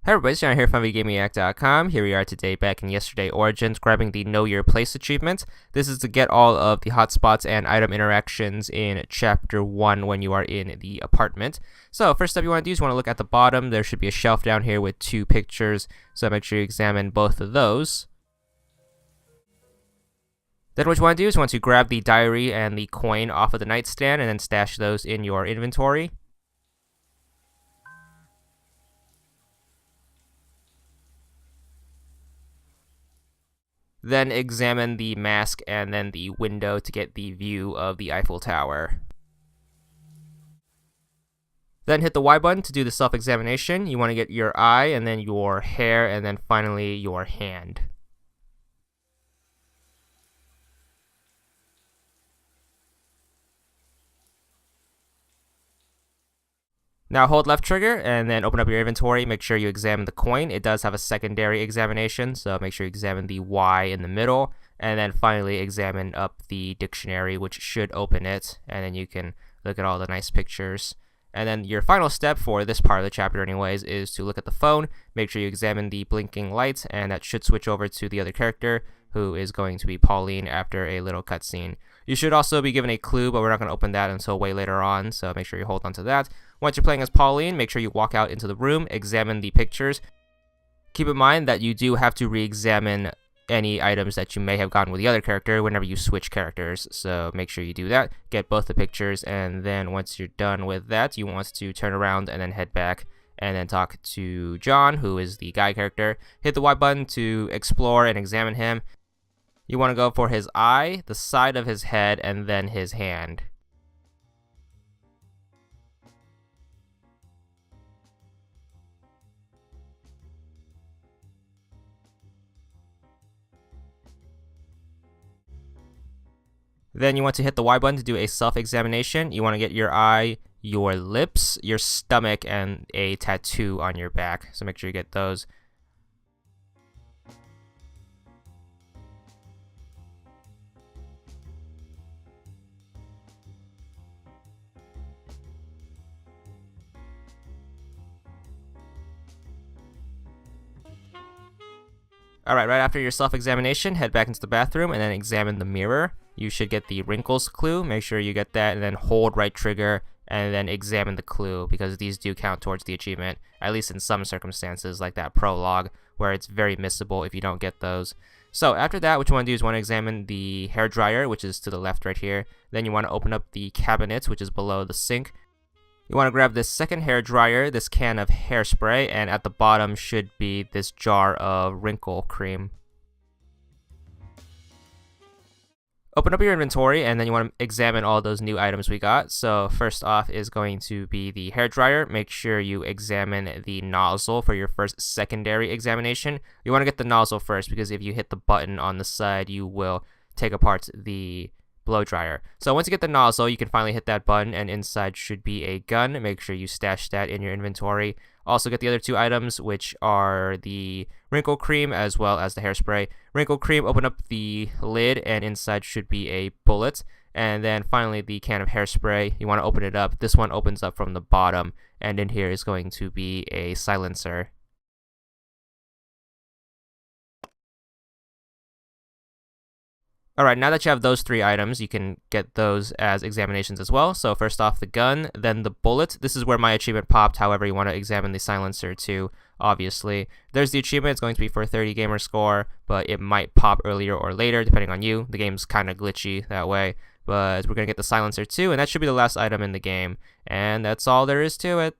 Hey everybody, John here from VidGamiac.com. Here we are today back in Yesterday Origins, grabbing the Know Your Place achievement. This is to get all of the hotspots and item interactions in Chapter 1 when you are in the apartment. So first step you want to do is you want to look at the bottom. There should be a shelf down here with 2 pictures, so make sure you examine both of those. Then what you want to do is you want to grab the diary and the coin off of the nightstand and then stash those in your inventory. Then examine the mask and then the window to get the view of the Eiffel Tower. Then hit the Y button to do the self-examination. You want to get your eye and then your hair and then finally your hand. Now hold left trigger and then open up your inventory. Make sure you examine the coin. It does have a secondary examination, so make sure you examine the Y in the middle. And then finally examine up the dictionary, which should open it. And then you can look at all the nice pictures. And then your final step for this part of the chapter anyways is to look at the phone. Make sure you examine the blinking lights, and that should switch over to the other character, who is going to be Pauline after a little cutscene. You should also be given a clue, but we're not going to open that until way later on, so make sure you hold on to that. Once you're playing as Pauline, make sure you walk out into the room, examine the pictures. Keep in mind that you do have to re-examine any items that you may have gotten with the other character whenever you switch characters, so make sure you do that. Get both the pictures, and then once you're done with that, you want to turn around and then head back and then talk to John, who is the guy character. Hit the Y button to explore and examine him. You want to go for his eye, the side of his head, and then his hand. Then you want to hit the Y button to do a self-examination. You want to get your eye, your lips, your stomach, and a tattoo on your back. So make sure you get those. Alright, right after your self-examination, head back into the bathroom and then examine the mirror. You should get the Wrinkles Clue. Make sure you get that and then hold right trigger and then examine the clue, because these do count towards the achievement, at least in some circumstances, like that prologue, where it's very missable if you don't get those. So after that, what you want to do is you want to examine the hairdryer, which is to the left right here. Then you want to open up the cabinet, which is below the sink. You want to grab this second hair dryer, this can of hairspray, and at the bottom should be this jar of wrinkle cream. Open up your inventory, and then you want to examine all those new items we got. So first off is going to be the hair dryer. Make sure you examine the nozzle for your first secondary examination. You want to get the nozzle first, because if you hit the button on the side, you will take apart the blow dryer. So once you get the nozzle, you can finally hit that button, and inside should be a gun. Make sure you stash that in your inventory. Also get the other 2 items, which are the wrinkle cream as well as the hairspray. Wrinkle cream, open up the lid, and inside should be a bullet. And then finally the can of hairspray, you want to open it up. This one opens up from the bottom, and in here is going to be a silencer. Alright, now that you have those 3 items, you can get those as examinations as well. So first off, the gun, then the bullet. This is where my achievement popped. However, you want to examine the silencer too, obviously. There's the achievement. It's going to be for 30 gamer score, but it might pop earlier or later, depending on you. The game's kind of glitchy that way. But we're going to get the silencer too, and that should be the last item in the game. And that's all there is to it.